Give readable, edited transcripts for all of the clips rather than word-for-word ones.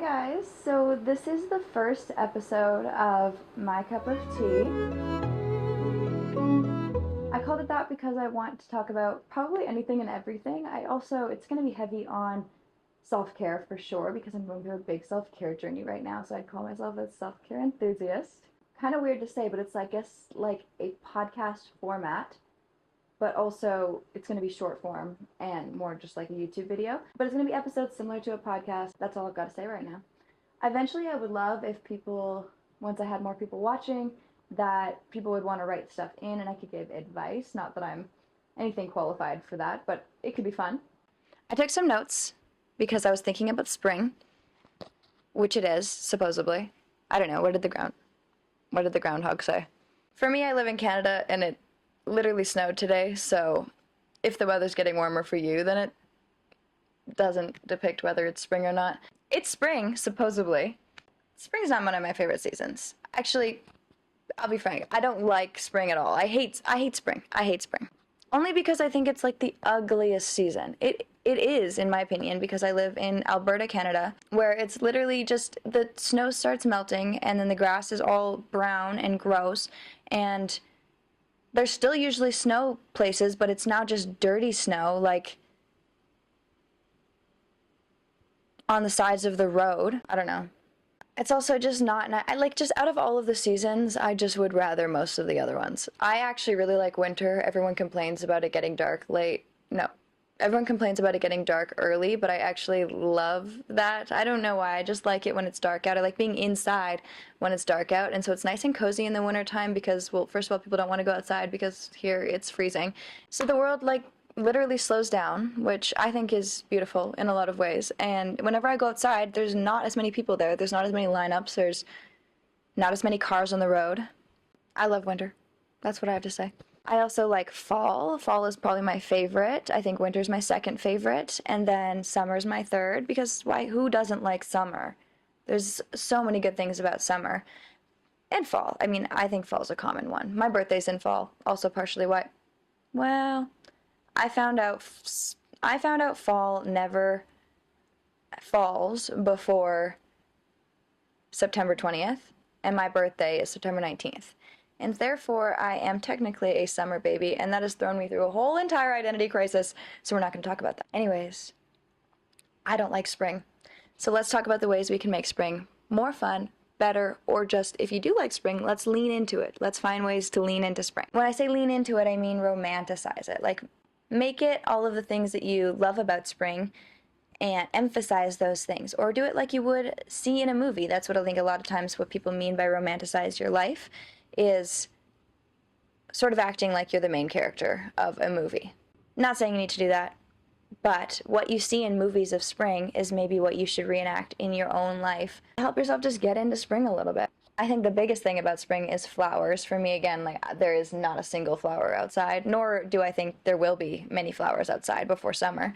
Hi guys, so this is the first episode of My Cup of Tea. I called it that because I want to talk about probably anything and everything. It's going to be heavy on self-care for sure because I'm going through a big self-care journey right now, so I'd call myself a self-care enthusiast. Kind of weird to say, but it's I guess like a podcast format, but also it's going to be short form and more just like a YouTube video. But it's going to be episodes similar to a podcast. That's all I've got to say right now. Eventually, I would love if people, once I had more people watching, that people would want to write stuff in and I could give advice. Not that I'm anything qualified for that, but it could be fun. I took some notes because I was thinking about spring, which it is, supposedly. I don't know, what did the groundhog say? For me, I live in Canada and it literally snowed today, so if the weather's getting warmer for you, then it doesn't depict whether it's spring or not. It's spring, supposedly. Spring's not one of my favorite seasons. Actually, I'll be frank, I don't like spring at all. I hate spring. I hate spring. Only because I think it's like the ugliest season. It is, in my opinion, because I live in Alberta, Canada, where it's literally just the snow starts melting and then the grass is all brown and gross, and there's still usually snow places, but it's now just dirty snow, like on the sides of the road. I don't know. It's also just not, and I like, just out of all of the seasons, I just would rather most of the other ones. I actually really like winter. Everyone complains about it getting dark late. No. Everyone complains about it getting dark early, but I actually love that. I don't know why. I just like it when it's dark out. I like being inside when it's dark out, and so it's nice and cozy in the wintertime because, well, first of all, people don't want to go outside because here it's freezing. So the world, like, literally slows down, which I think is beautiful in a lot of ways. And whenever I go outside, there's not as many people there. There's not as many lineups. There's not as many cars on the road. I love winter. That's what I have to say. I also like fall. Fall is probably my favorite. I think winter's my second favorite. And then summer's my third, because who doesn't like summer? There's so many good things about summer. And fall. I mean, I think fall's a common one. My birthday's in fall. Also partially why. Well, I found out fall never falls before September 20th, and my birthday is September 19th. And therefore, I am technically a summer baby, and that has thrown me through a whole entire identity crisis, so we're not going to talk about that. Anyways, I don't like spring. So let's talk about the ways we can make spring more fun, better, or just, if you do like spring, let's lean into it. Let's find ways to lean into spring. When I say lean into it, I mean romanticize it. Like, make it all of the things that you love about spring and emphasize those things. Or do it like you would see in a movie. That's what I think a lot of times what people mean by romanticize your life is sort of acting like you're the main character of a movie. Not saying you need to do that, but what you see in movies of spring is maybe what you should reenact in your own life. Help yourself just get into spring a little bit. I think the biggest thing about spring is flowers. For me, again, like, there is not a single flower outside, nor do I think there will be many flowers outside before summer.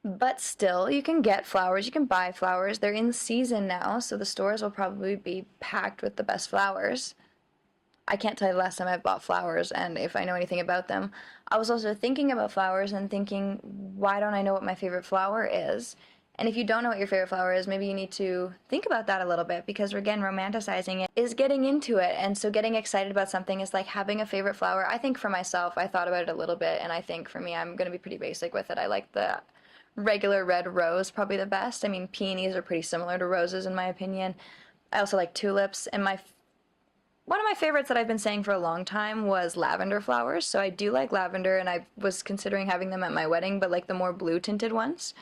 But still, you can get flowers, you can buy flowers. They're in season now, so the stores will probably be packed with the best flowers. I can't tell you the last time I've bought flowers and if I know anything about them. I was also thinking about flowers and thinking, why don't I know what my favorite flower is? And if you don't know what your favorite flower is, maybe you need to think about that a little bit, because, again, romanticizing it is getting into it. And so getting excited about something is like having a favorite flower. I think for myself, I thought about it a little bit, and I think for me, I'm going to be pretty basic with it. I like the regular red rose probably the best. I mean, peonies are pretty similar to roses in my opinion. I also like tulips, and one of my favorites that I've been saying for a long time was lavender flowers. So I do like lavender, and I was considering having them at my wedding, but like the more blue tinted ones.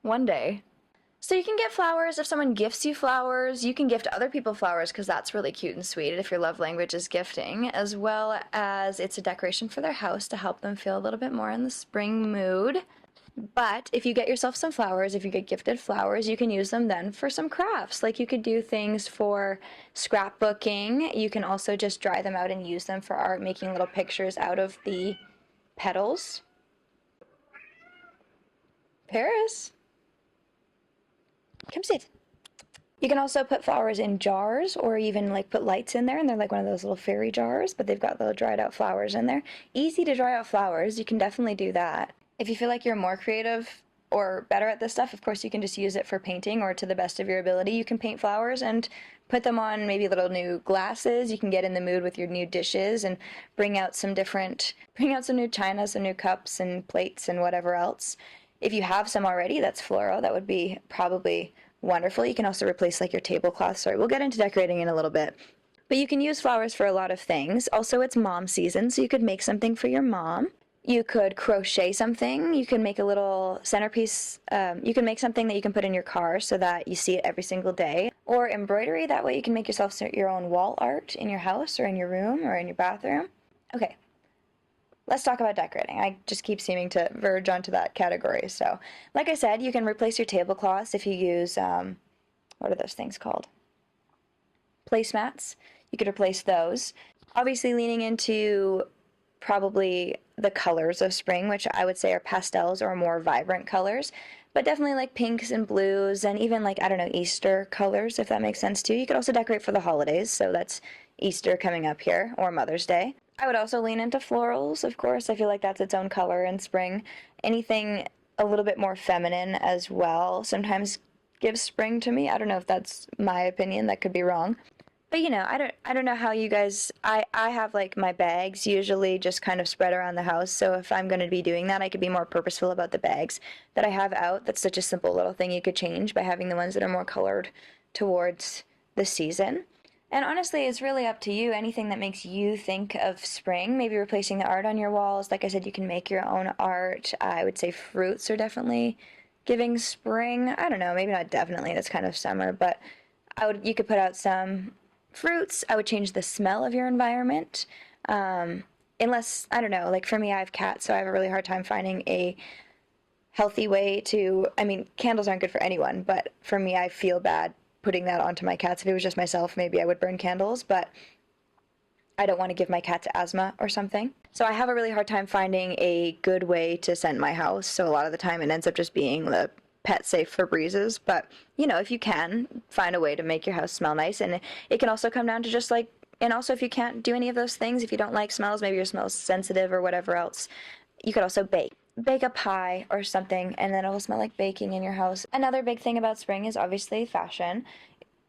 One day. So you can get flowers. If someone gifts you flowers, you can gift other people flowers, because that's really cute and sweet if your love language is gifting, as well as it's a decoration for their house to help them feel a little bit more in the spring mood. But if you get yourself some flowers, if you get gifted flowers, you can use them then for some crafts. Like, you could do things for scrapbooking. You can also just dry them out and use them for art, making little pictures out of the petals. Paris, come sit. You can also put flowers in jars, or even like put lights in there, and they're like one of those little fairy jars, but they've got little dried out flowers in there. Easy to dry out flowers. You can definitely do that. If you feel like you're more creative or better at this stuff, of course, you can just use it for painting or to the best of your ability. You can paint flowers and put them on maybe little new glasses. You can get in the mood with your new dishes and bring out some new china, some new cups and plates and whatever else. If you have some already that's floral, that would be probably wonderful. You can also replace like your tablecloth. Sorry, we'll get into decorating in a little bit. But you can use flowers for a lot of things. Also, it's mom season, so you could make something for your mom. You could crochet something. You can make a little centerpiece. You can make something that you can put in your car so that you see it every single day. Or embroidery. That way you can make yourself your own wall art in your house or in your room or in your bathroom. Okay, let's talk about decorating. I just keep seeming to verge onto that category. So, like I said, you can replace your tablecloths if you use, what are those things called? Placemats. You could replace those. Obviously leaning into probably the colors of spring, which I would say are pastels or more vibrant colors, but definitely like pinks and blues and even like, I don't know, Easter colors, if that makes sense too. You could also decorate for the holidays, so that's Easter coming up here, or Mother's Day. I would also lean into florals, of course. I feel like that's its own color in spring. Anything a little bit more feminine as well sometimes gives spring to me. I don't know if that's my opinion, that could be wrong. But I don't know how you guys, I have like my bags usually just kind of spread around the house. So if I'm going to be doing that, I could be more purposeful about the bags that I have out. That's such a simple little thing you could change by having the ones that are more colored towards the season. And honestly, it's really up to you. Anything that makes you think of spring, maybe replacing the art on your walls. Like I said, you can make your own art. I would say fruits are definitely giving spring. I don't know, maybe not definitely, that's kind of summer, but you could put out some fruits. I would change the smell of your environment. Unless, I don't know, like for me, I have cats, so I have a really hard time finding a healthy way to, I mean, candles aren't good for anyone, but for me, I feel bad putting that onto my cats. If it was just myself, maybe I would burn candles, but I don't want to give my cats asthma or something. So I have a really hard time finding a good way to scent my house, so a lot of the time it ends up just being the pet safe for breezes. But if you can find a way to make your house smell nice, and it can also come down to just like, and also if you can't do any of those things, if you don't like smells, maybe your smell's sensitive or whatever else, you could also bake a pie or something, and then it will smell like baking in your house. Another big thing about spring is obviously fashion.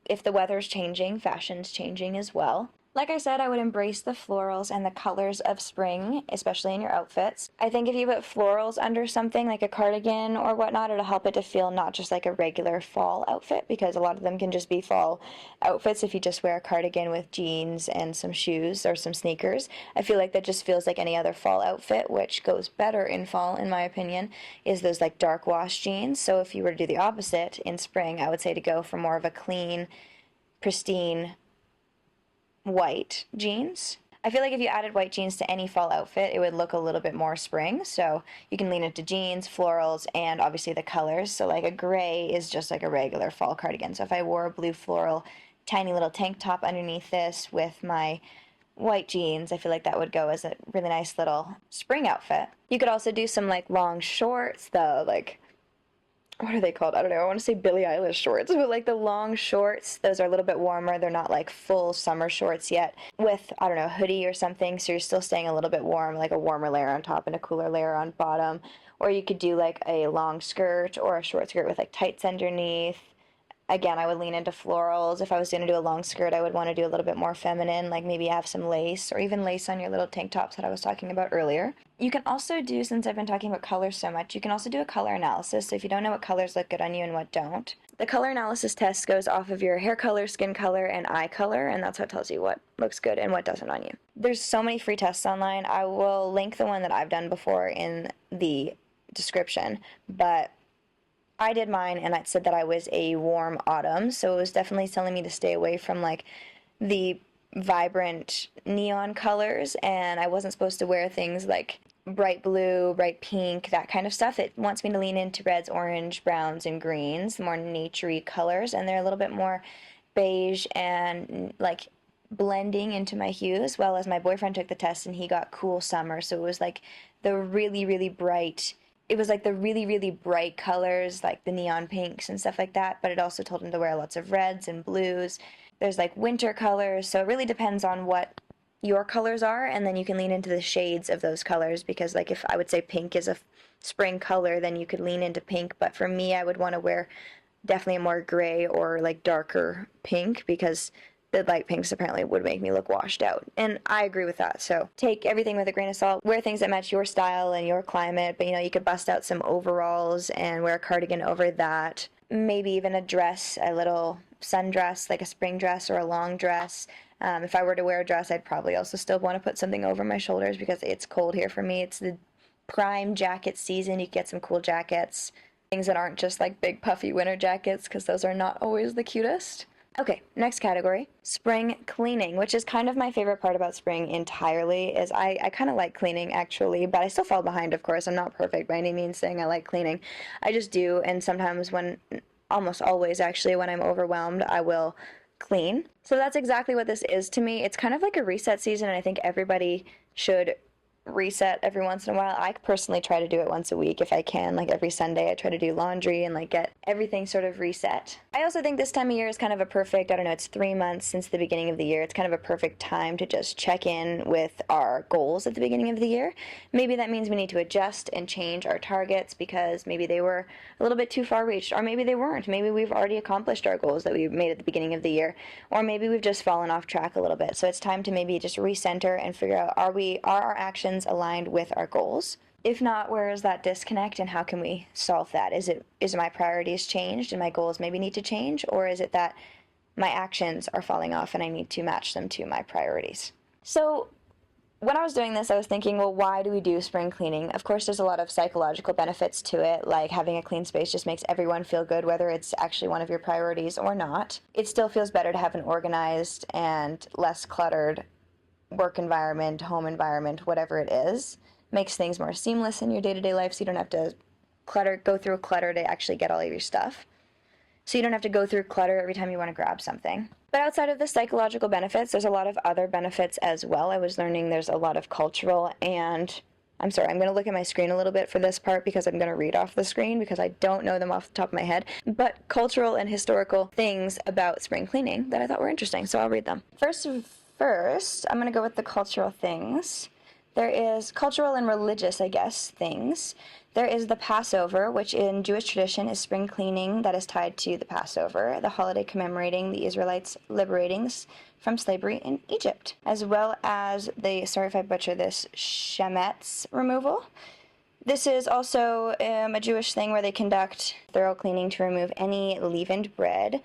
If the weather's changing, fashion's changing as well. Like I said, I would embrace the florals and the colors of spring, especially in your outfits. I think if you put florals under something like a cardigan or whatnot, it'll help it to feel not just like a regular fall outfit, because a lot of them can just be fall outfits if you just wear a cardigan with jeans and some shoes or some sneakers. I feel like that just feels like any other fall outfit, which goes better in fall, in my opinion, is those like dark wash jeans. So if you were to do the opposite in spring, I would say to go for more of a clean, pristine, white jeans. I feel like if you added white jeans to any fall outfit, it would look a little bit more spring. So you can lean into jeans, florals, and obviously the colors. So like a gray is just like a regular fall cardigan. So if I wore a blue floral tiny little tank top underneath this with my white jeans, I feel like that would go as a really nice little spring outfit. You could also do some like long shorts though, like, what are they called? I don't know. I want to say Billie Eilish shorts, but like the long shorts, those are a little bit warmer. They're not like full summer shorts yet with, I don't know, a hoodie or something. So you're still staying a little bit warm, like a warmer layer on top and a cooler layer on bottom. Or you could do like a long skirt or a short skirt with like tights underneath. Again, I would lean into florals. If I was going to do a long skirt, I would want to do a little bit more feminine, like maybe have some lace or even lace on your little tank tops that I was talking about earlier. You can also do, since I've been talking about colors so much, you can also do a color analysis. So if you don't know what colors look good on you and what don't, the color analysis test goes off of your hair color, skin color, and eye color, and that's what tells you what looks good and what doesn't on you. There's so many free tests online. I will link the one that I've done before in the description, but I did mine and it said that I was a warm autumn, so it was definitely telling me to stay away from like the vibrant neon colors, and I wasn't supposed to wear things like bright blue, bright pink, that kind of stuff. It wants me to lean into reds, orange, browns, and greens, the more naturey colors, and they're a little bit more beige and like blending into my hues. Well, as my boyfriend took the test and he got cool summer, so it was like the really, really bright, it was like the really, really bright colors, like the neon pinks and stuff like that, but it also told him to wear lots of reds and blues. There's like winter colors, so it really depends on what your colors are, and then you can lean into the shades of those colors, because like if I would say pink is a spring color, then you could lean into pink. But for me, I would want to wear definitely a more gray or like darker pink, because the light pinks apparently would make me look washed out. And I agree with that. So take everything with a grain of salt. Wear things that match your style and your climate. But, you could bust out some overalls and wear a cardigan over that. Maybe even a dress, a little sundress, like a spring dress or a long dress. If I were to wear a dress, I'd probably also still want to put something over my shoulders, because it's cold here for me. It's the prime jacket season. You can get some cool jackets. Things that aren't just like big puffy winter jackets, because those are not always the cutest. Okay, next category, spring cleaning, which is kind of my favorite part about spring entirely. Is I kind of like cleaning, actually, but I still fall behind, of course. I'm not perfect by any means saying I like cleaning. I just do, and sometimes almost always actually, when I'm overwhelmed, I will clean. So that's exactly what this is to me. It's kind of like a reset season, and I think everybody should reset every once in a while. I personally try to do it once a week if I can. Like every Sunday I try to do laundry and like get everything sort of reset. I also think this time of year is kind of a perfect, it's 3 months since the beginning of the year. It's kind of a perfect time to just check in with our goals at the beginning of the year. Maybe that means we need to adjust and change our targets, because maybe they were a little bit too far reached, or maybe they weren't. Maybe we've already accomplished our goals that we made at the beginning of the year, or maybe we've just fallen off track a little bit. So it's time to maybe just recenter and figure out, are our actions aligned with our goals? If not, where is that disconnect, and how can we solve that? Is my priorities changed and my goals maybe need to change, or is it that my actions are falling off and I need to match them to my priorities? So when I was doing this, I was thinking, well, why do we do spring cleaning? Of course, there's a lot of psychological benefits to it, like having a clean space just makes everyone feel good, whether it's actually one of your priorities or not. It still feels better to have an organized and less cluttered work environment, home environment, whatever it is. Makes things more seamless in your day-to-day life, so you don't have to go through clutter to actually get all of your stuff. So you don't have to go through clutter every time you want to grab something. But outside of the psychological benefits, there's a lot of other benefits as well. I was learning there's a lot of cultural and... I'm sorry, I'm going to look at my screen a little bit for this part, because I'm going to read off the screen because I don't know them off the top of my head. But cultural and historical things about spring cleaning that I thought were interesting, so I'll read them. First, I'm going to go with the cultural things. There is cultural and religious, things. There is the Passover, which in Jewish tradition is spring cleaning that is tied to the Passover, the holiday commemorating the Israelites liberating from slavery in Egypt, as well as the, sorry if I butcher this, shemetz removal. This is also a Jewish thing where they conduct thorough cleaning to remove any leavened bread,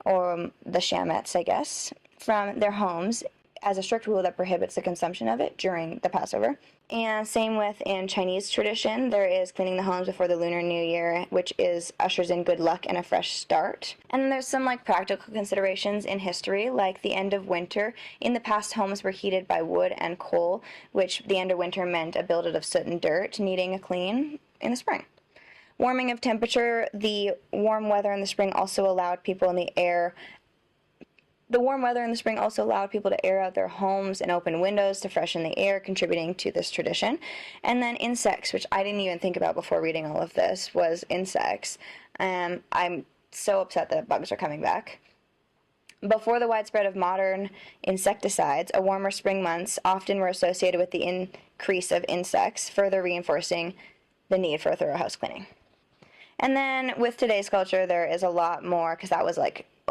or the shemetz, from their homes, as a strict rule that prohibits the consumption of it during the Passover. And same with in Chinese tradition, there is cleaning the homes before the Lunar New Year, which ushers in good luck and a fresh start. And then there's some practical considerations in history, like the end of winter. In the past, homes were heated by wood and coal, which the end of winter meant a buildup of soot and dirt, needing a clean in the spring. Warming of temperature, the warm weather in the spring also allowed people in the air The warm weather in the spring also allowed people to air out their homes and open windows to freshen the air, contributing to this tradition. And then insects, which I didn't even think about before reading all of this, was insects. I'm so upset that bugs are coming back. Before the widespread of modern insecticides, a warmer spring months often were associated with the increase of insects, further reinforcing the need for a thorough house cleaning. And then with today's culture, there is a lot more, because that was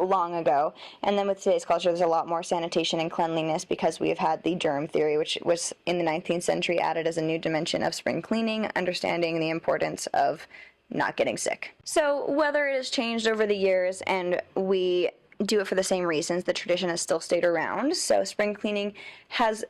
long ago. And then with today's culture, there's a lot more sanitation and cleanliness, because we've had the germ theory, which was in the 19th century added as a new dimension of spring cleaning, understanding the importance of not getting sick. So whether it has changed over the years and we do it for the same reasons, the tradition has still stayed around. So spring cleaning has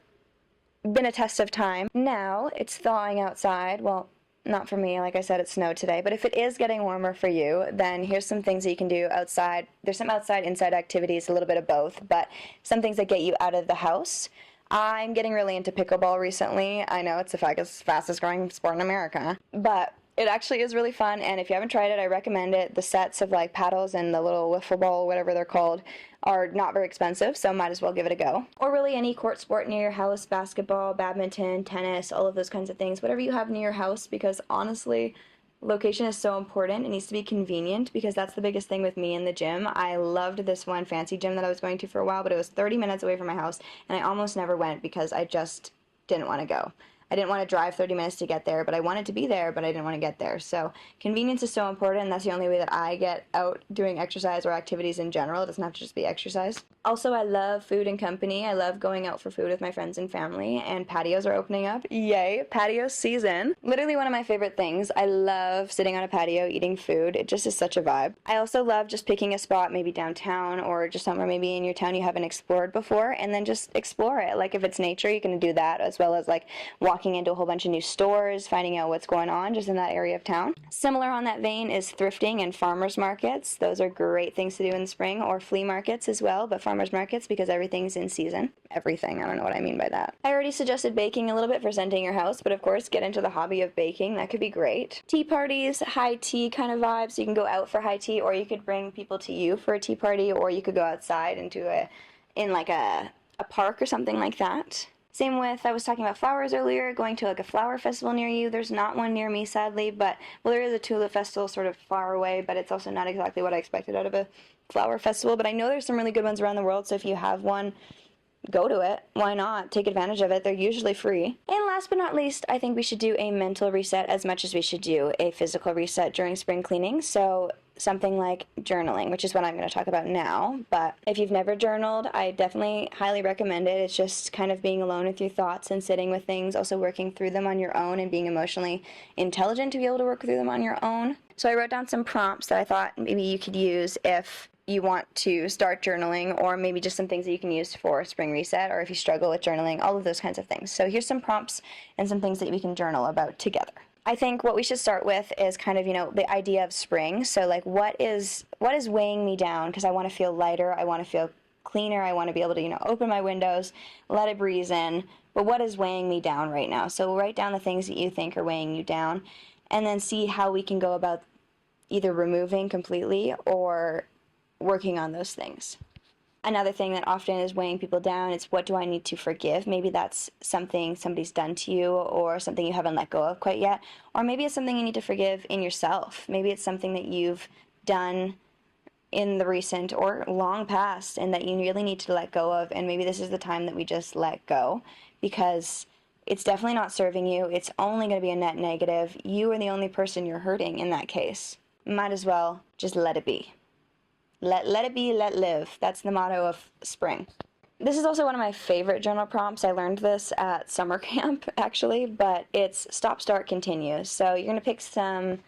been a test of time. Now it's thawing outside. Well, not for me, like I said, it snowed today, but if it is getting warmer for you, then here's some things that you can do outside. There's some outside, inside activities, a little bit of both, but some things that get you out of the house. I'm getting really into pickleball recently. I know it's the fastest growing sport in America, but it actually is really fun, and if you haven't tried it, I recommend it. The sets of paddles and the little wiffle ball, whatever they're called, are not very expensive, so might as well give it a go. Or really any court sport near your house, basketball, badminton, tennis, all of those kinds of things, whatever you have near your house, because honestly, Location is so important. It needs to be convenient, because that's the biggest thing with me in the gym. I loved this one fancy gym that I was going to for a while, but it was 30 minutes away from my house, and I almost never went because I just didn't want to go. I didn't want to drive 30 minutes to get there, but I wanted to be there, but I didn't want to get there. So convenience is so important, and that's the only way that I get out doing exercise or activities in general. It doesn't have to just be exercise. Also, I love food and company. I love going out for food with my friends and family, and patios are opening up. Yay, patio season. Literally one of my favorite things. I love sitting on a patio eating food. It just is such a vibe. I also love just picking a spot, maybe downtown or just somewhere maybe in your town you haven't explored before, and then just explore it. Like if it's nature, you can do that, as well as like walking into a whole bunch of new stores, finding out what's going on just in that area of town. Similar on that vein is thrifting and farmers markets. Those are great things to do in the spring, or flea markets as well, but farmers markets because everything's in season. Everything, I don't know what I mean by that. I already suggested baking a little bit for scenting your house, but of course get into the hobby of baking. That could be great. Tea parties, high tea kind of vibes. You can go out for high tea, or you could bring people to you for a tea party, or you could go outside into a park or something like that. Same with, I was talking about flowers earlier, going to like a flower festival near you. There's not one near me, sadly, but, well, there is a tulip festival sort of far away, but it's also not exactly what I expected out of a flower festival. But I know there's some really good ones around the world, so if you have one, go to it. Why not? Take advantage of it. They're usually free. And last but not least, I think we should do a mental reset as much as we should do a physical reset during spring cleaning. So something like journaling, which is what I'm going to talk about now. But if you've never journaled, I definitely highly recommend it. It's just kind of being alone with your thoughts and sitting with things, also working through them on your own and being emotionally intelligent to be able to work through them on your own. So I wrote down some prompts that I thought maybe you could use if you want to start journaling, or maybe just some things that you can use for spring reset, or if you struggle with journaling, all of those kinds of things. So here's some prompts and some things that we can journal about together. I think what we should start with is kind of, the idea of spring. So like what is weighing me down, because I want to feel lighter, I want to feel cleaner, I want to be able to, open my windows, let a breeze in, but what is weighing me down right now? So write down the things that you think are weighing you down, and then see how we can go about either removing completely or working on those things. Another thing that often is weighing people down is, what do I need to forgive? Maybe that's something somebody's done to you, or something you haven't let go of quite yet. Or maybe it's something you need to forgive in yourself. Maybe it's something that you've done in the recent or long past and that you really need to let go of. And maybe this is the time that we just let go, because it's definitely not serving you. It's only going to be a net negative. You are the only person you're hurting in that case. Might as well just let it be. Let it be, let live. That's the motto of spring. This is also one of my favorite journal prompts. I learned this at summer camp, actually, but it's stop, start, continue. So you're going to pick some,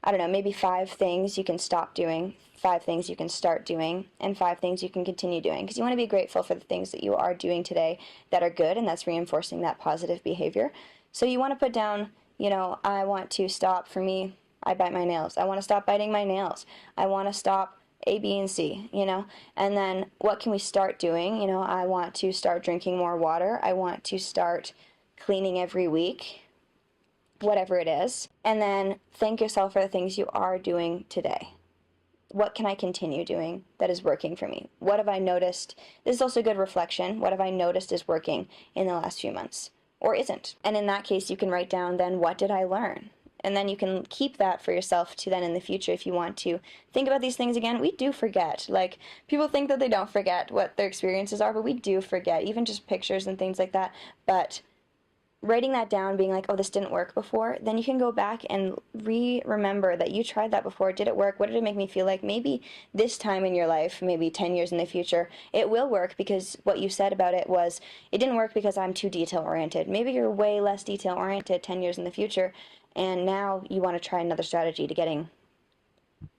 maybe 5 things you can stop doing, 5 things you can start doing, and 5 things you can continue doing. Because you want to be grateful for the things that you are doing today that are good, and that's reinforcing that positive behavior. So you want to put down, I want to stop, for me, I bite my nails. I want to stop biting my nails. I want to stop A, B, and C, and then what can we start doing? I want to start drinking more water. I want to start cleaning every week, whatever it is. And then thank yourself for the things you are doing today. What can I continue doing that is working for me? What have I noticed? This is also good reflection. What have I noticed is working in the last few months, or isn't? And in that case, you can write down then, what did I learn? And then you can keep that for yourself to then in the future, if you want to think about these things again. We do forget. Like, people think that they don't forget what their experiences are, but we do forget, even just pictures and things like that. But writing that down, being like, oh, this didn't work before, then you can go back and remember that you tried that before. Did it work? What did it make me feel like? Maybe this time in your life, maybe 10 years in the future, it will work, because what you said about it was, it didn't work because I'm too detail-oriented. Maybe you're way less detail-oriented 10 years in the future, and now you want to try another strategy to getting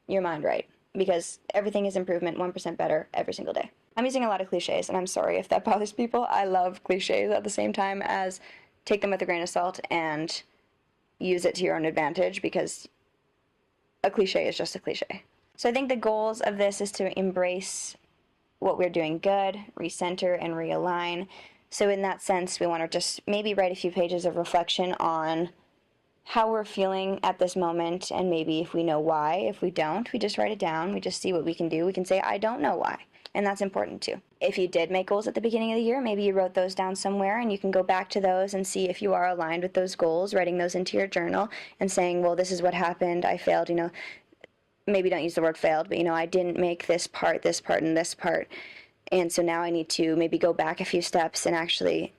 your mind right, because everything is improvement, 1% better every single day. I'm using a lot of cliches, and I'm sorry if that bothers people. I love cliches at the same time as take them with a grain of salt and use it to your own advantage, because a cliche is just a cliche. So I think the goals of this is to embrace what we're doing good, recenter, and realign. So in that sense, we want to just maybe write a few pages of reflection on how we're feeling at this moment, and maybe if we know why. If we don't, we just write it down. We just see what we can do. We can say, I don't know why. And that's important too. If you did make goals at the beginning of the year, maybe you wrote those down somewhere and you can go back to those and see if you are aligned with those goals, writing those into your journal and saying, well, this is what happened. I failed, maybe don't use the word failed, but I didn't make this part, and this part. And so now I need to maybe go back a few steps and actually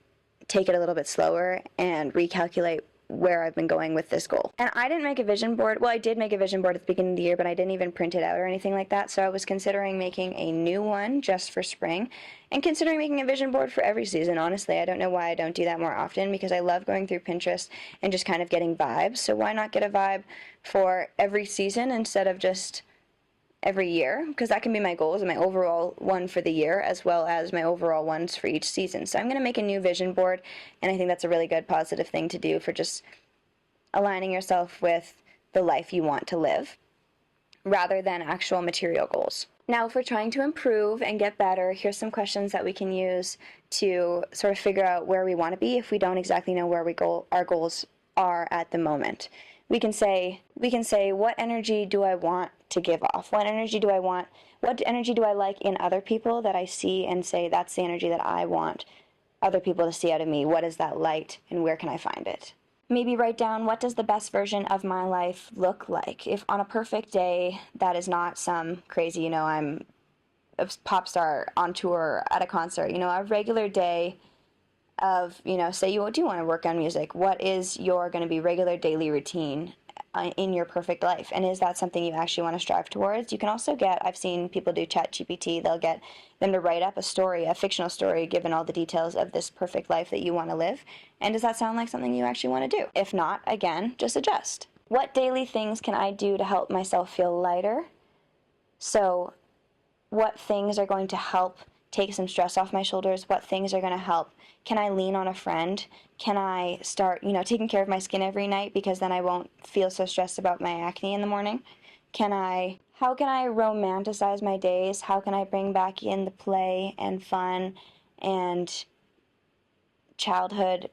take it a little bit slower and recalculate where I've been going with this goal. And I didn't make a vision board. Well, I did make a vision board at the beginning of the year, but I didn't even print it out or anything like that. So I was considering making a new one just for spring and considering making a vision board for every season. Honestly, I don't know why I don't do that more often, because I love going through Pinterest and just kind of getting vibes. So why not get a vibe for every season instead of just every year, because that can be my goals and my overall one for the year as well as my overall ones for each season. So I'm going to make a new vision board, and I think that's a really good positive thing to do for just aligning yourself with the life you want to live rather than actual material goals. Now, if we're trying to improve and get better, here's some questions that we can use to sort of figure out where we want to be if we don't exactly know where our goals are at the moment. We can say, what energy do I want to give off? What energy do I like in other people that I see and say, that's the energy that I want other people to see out of me? What is that light and where can I find it? Maybe write down, what does the best version of my life look like? If on a perfect day, that is not some crazy, I'm a pop star on tour at a concert, a regular day of, say you do want to work on music, what is your going to be regular daily routine in your perfect life? And is that something you actually want to strive towards? You can also I've seen people do ChatGPT, they'll get them to write up a fictional story, given all the details of this perfect life that you want to live. And does that sound like something you actually want to do? If not, again, just adjust. What daily things can I do to help myself feel lighter? So what things are going to help take some stress off my shoulders? What things are going to help? Can I lean on a friend? Can I start, taking care of my skin every night, because then I won't feel so stressed about my acne in the morning? How can I romanticize my days? How can I bring back in the play and fun and childhood,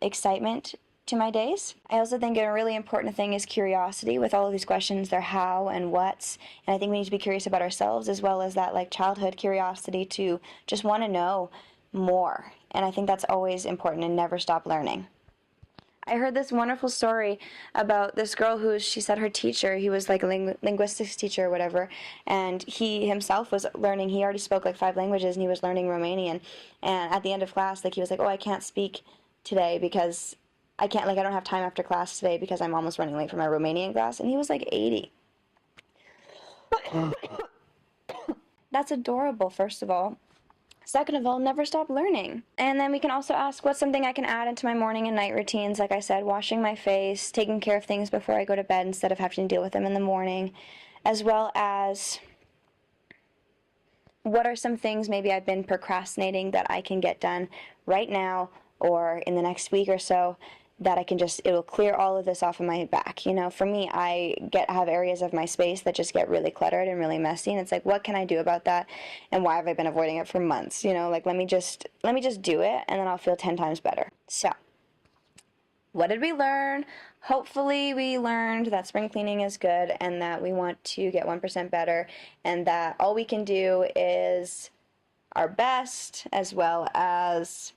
excitement to my days? I also think a really important thing is curiosity. With all of these questions, they're how and what's, and I think we need to be curious about ourselves, as well as that childhood curiosity to just want to know more. And I think that's always important, and never stop learning. I heard this wonderful story about this girl she said her teacher, he was like a linguistics teacher or whatever, and he himself was learning, he already spoke 5 languages, and he was learning Romanian, and at the end of class, he was like, oh, I can't speak today because I don't have time after class today because I'm almost running late for my Romanian class, and he was 80. That's adorable, first of all. Second of all, never stop learning. And then we can also ask, what's something I can add into my morning and night routines? Like I said, washing my face, taking care of things before I go to bed instead of having to deal with them in the morning, as well as what are some things maybe I've been procrastinating that I can get done right now or in the next week or so, that it'll clear all of this off of my back. For me, I have areas of my space that just get really cluttered and really messy, and it's what can I do about that, and why have I been avoiding it for months? Let me just do it, and then I'll feel 10 times better. So, what did we learn? Hopefully we learned that spring cleaning is good, and that we want to get 1% better, and that all we can do is our best, as well as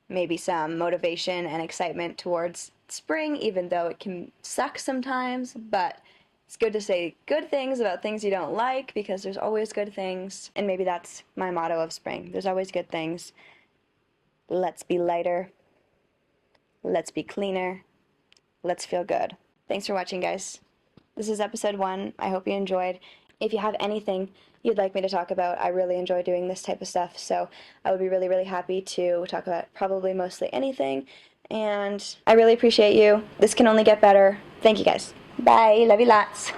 maybe some motivation and excitement towards spring, even though it can suck sometimes, but it's good to say good things about things you don't like, because there's always good things, and maybe that's my motto of spring. There's always good things. Let's be lighter. Let's be cleaner. Let's feel good. Thanks for watching, guys. This is episode 1. I hope you enjoyed. If you have anything you'd like me to talk about, I really enjoy doing this type of stuff, so I would be really, really happy to talk about probably mostly anything, and I really appreciate you. This can only get better. Thank you, guys. Bye. Love you lots.